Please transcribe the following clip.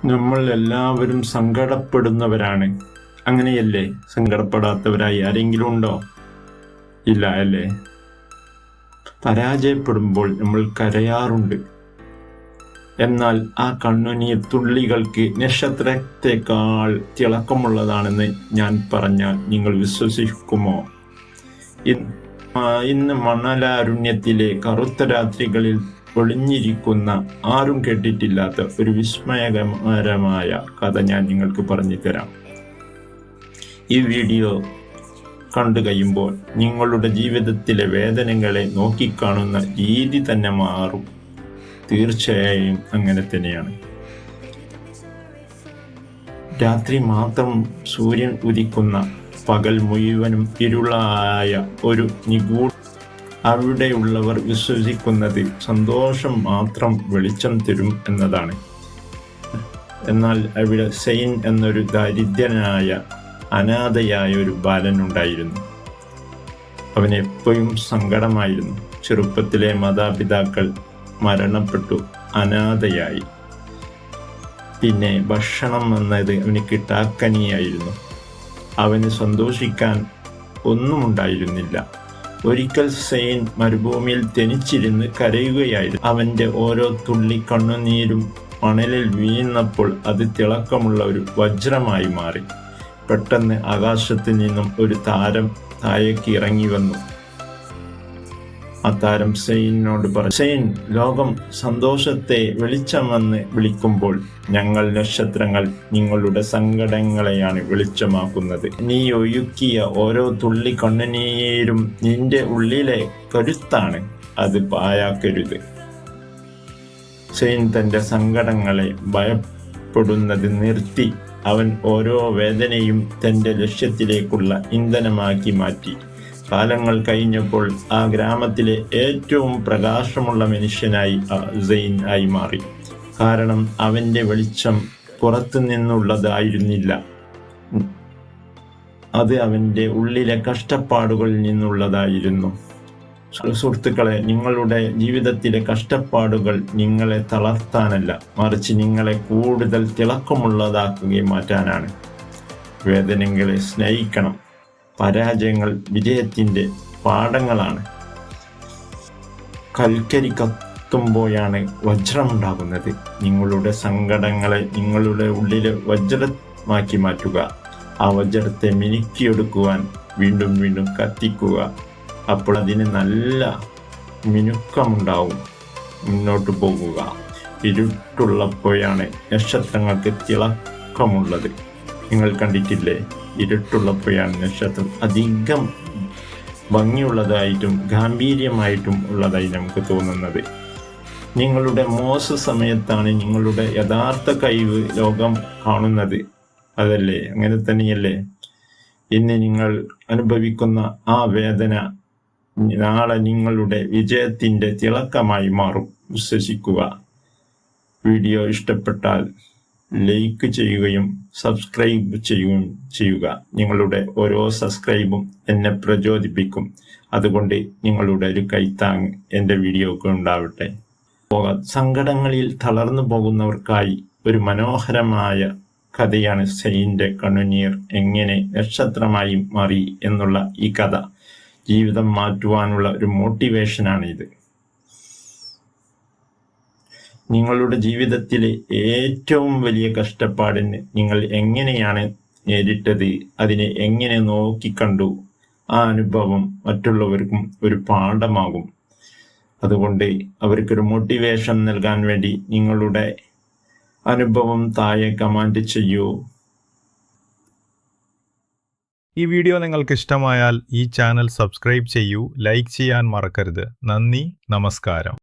നമ്മൾ എല്ലാവരും സങ്കടപ്പെടുന്നവരാണ്. അങ്ങനെയല്ലേ? സങ്കടപ്പെടാത്തവരായി ആരെങ്കിലും ഉണ്ടോ? ഇല്ല അല്ലേ? പരാജയപ്പെടുമ്പോൾ നമ്മൾ കരയാറുണ്ട്. എന്നാൽ ആ കണ്ണുനീർ തുള്ളികൾക്ക് നക്ഷത്രത്തെക്കാൾ തിളക്കമുള്ളതാണെന്ന് ഞാൻ പറഞ്ഞാൽ നിങ്ങൾ വിശ്വസിക്കുമോ? ഇന്ന് മണലാരുണ്യത്തിലെ കറുത്ത രാത്രികളിൽ ഒളിഞ്ഞിരിക്കുന്ന ആരും കേട്ടിട്ടില്ലാത്ത ഒരു വിസ്മയകരമായ കഥ ഞാൻ നിങ്ങൾക്ക് പറഞ്ഞു തരാം. ഈ വീഡിയോ കണ്ടു കഴിയുമ്പോൾ നിങ്ങളുടെ ജീവിതത്തിലെ വേദനകളെ നോക്കിക്കാണുന്ന രീതി തന്നെ മാറും. തീർച്ചയായും അങ്ങനെ തന്നെയാണ്. രാത്രി മാത്രം സൂര്യൻ ഉദിക്കുന്ന, പകൽ മുഴുവനും ഇരുളായ ഒരു നിഗൂഢ, അവിടെയുള്ളവർ വിശ്വസിക്കുന്നത് സന്തോഷം മാത്രം വെളിച്ചം തരും എന്നതാണ്. എന്നാൽ അവിടെ സെയിൻ എന്നൊരു ദരിദ്രനായ അനാഥയായ ഒരു ബാലനുണ്ടായിരുന്നു. അവന് എപ്പോഴും സങ്കടമായിരുന്നു. ചെറുപ്പത്തിലെ മാതാപിതാക്കൾ മരണപ്പെട്ടു, അനാഥയായി. പിന്നെ ഭക്ഷണം എന്നത് അവന് കിട്ടാക്കനിയായിരുന്നു. അവന് സന്തോഷിക്കാൻ ഒന്നും ഉണ്ടായിരുന്നില്ല. ഒരിക്കൽ സെയിൻ മരുഭൂമിയിൽ തനിച്ചിരുന്ന് കരയുകയായിരുന്നു. അവൻ്റെ ഓരോ തുള്ളി കണ്ണുനീരും മണലിൽ വീണപ്പോൾ അത് തിളക്കമുള്ള ഒരു വജ്രമായി മാറി. പെട്ടെന്ന് ആകാശത്ത് നിന്നും ഒരു താരം താഴേക്ക് ഇറങ്ങി വന്നു. ആ താരം സെയിനോട് പറഞ്ഞു, സെയിൻ, ലോകം സന്തോഷത്തെ വെളിച്ചമെന്ന് വിളിക്കുമ്പോൾ ഞങ്ങൾ നക്ഷത്രങ്ങൾ നിങ്ങളുടെ സങ്കടങ്ങളെയാണ് വെളിച്ചമാക്കുന്നത്. നീ ഒഴുക്കിയ ഓരോ തുള്ളി കണ്ണുനീരും നിന്റെ ഉള്ളിലെ കരുത്താണ്, അത് പാഴാക്കരുത്. സെയിൻ തൻ്റെ സങ്കടങ്ങളെ ഭയപ്പെടുന്നത് നിർത്തി. അവൻ ഓരോ വേദനയും തൻ്റെ ലക്ഷ്യത്തിലേക്കുള്ള ഇന്ധനമാക്കി മാറ്റി. കാലങ്ങൾ കഴിഞ്ഞപ്പോൾ ആ ഗ്രാമത്തിലെ ഏറ്റവും പ്രകാശമുള്ള മനുഷ്യനായി സെയിൻ ആയി മാറി. കാരണം അവൻ്റെ വെളിച്ചം പുറത്തു നിന്നുള്ളതായിരുന്നില്ല, അത് അവൻ്റെ ഉള്ളിലെ കഷ്ടപ്പാടുകളിൽ നിന്നുള്ളതായിരുന്നു. സുഹൃത്തുക്കളെ, നിങ്ങളുടെ ജീവിതത്തിലെ കഷ്ടപ്പാടുകൾ നിങ്ങളെ തളർത്താനല്ല, മറിച്ച് നിങ്ങളെ കൂടുതൽ തിളക്കമുള്ളതാക്കി മാറ്റാനാണ്. വേദനകളെ സ്നേഹിക്കണം. പരാജയങ്ങൾ വിജയത്തിൻ്റെ പാഠങ്ങളാണ്. കൽക്കരി കത്തുമ്പോഴാണ് വജ്രമുണ്ടാകുന്നത്. നിങ്ങളുടെ സങ്കടങ്ങളെ നിങ്ങളുടെ ഉള്ളിലെ വജ്രമാക്കി മാറ്റുക. ആ വജ്രത്തെ മിനുക്കിയെടുക്കുവാൻ വീണ്ടും വീണ്ടും കത്തിക്കുക. അപ്പോൾ അതിന് നല്ല മിനുക്കമുണ്ടാവും. മുന്നോട്ട് പോകുക. ഇരുട്ടുള്ളപ്പോഴാണ് നക്ഷത്രങ്ങൾക്ക് തിളക്കമുള്ളത്. നിങ്ങൾ കണ്ടിട്ടില്ലേ? ഇരുട്ടുള്ളപ്പോഴാണ് നക്ഷത്രം അധികം ഭംഗിയുള്ളതായിട്ടും ഗാംഭീര്യമായിട്ടും ഉള്ളതായി നമുക്ക് തോന്നുന്നത്. നിങ്ങളുടെ മോശ സമയത്താണ് നിങ്ങളുടെ യഥാർത്ഥ കഴിവ് ലോകം കാണുന്നത്. അതല്ലേ? അങ്ങനെ തന്നെയല്ലേ? ഇന്ന് നിങ്ങൾ അനുഭവിക്കുന്ന ആ വേദന നാളെ നിങ്ങളുടെ വിജയത്തിൻ്റെ തിളക്കമായി മാറും. വിശ്വസിക്കുക. വീഡിയോ ഇഷ്ടപ്പെട്ടാൽ ലൈക്ക് ചെയ്യുകയും സബ്സ്ക്രൈബ് ചെയ്യുക. നിങ്ങളുടെ ഓരോ സബ്സ്ക്രൈബും എന്നെ പ്രചോദിപ്പിക്കും. അതുകൊണ്ട് നിങ്ങളുടെ ഒരു കൈത്താങ് എൻ്റെ വീഡിയോക്ക് ഉണ്ടാവട്ടെ. സങ്കടങ്ങളിൽ തളർന്നു പോകുന്നവർക്കായി ഒരു മനോഹരമായ കഥയാണ് സെയിൻ്റെ കണ്ണുനീർ എങ്ങനെ നക്ഷത്രമായി മാറി എന്നുള്ള ഈ കഥ. ജീവിതം മാറ്റുവാനുള്ള ഒരു മോട്ടിവേഷനാണിത്. നിങ്ങളുടെ ജീവിതത്തിലെ ഏറ്റവും വലിയ കഷ്ടപ്പാടിന് നിങ്ങൾ എങ്ങനെയാണ് നേരിട്ടത്, അതിനെ എങ്ങനെ നോക്കിക്കണ്ടു, ആ അനുഭവം മറ്റുള്ളവർക്കും ഒരു പാഠമാകും. അതുകൊണ്ട് അവർക്കൊരു മോട്ടിവേഷൻ നൽകാൻ വേണ്ടി നിങ്ങളുടെ അനുഭവം താഴെ കമന്റ് ചെയ്യൂ. ഈ വീഡിയോ നിങ്ങൾക്ക് ഇഷ്ടമായാൽ ഈ ചാനൽ സബ്സ്ക്രൈബ് ചെയ്യൂ, ലൈക്ക് ചെയ്യാൻ മറക്കരുത്. നന്ദി, നമസ്കാരം.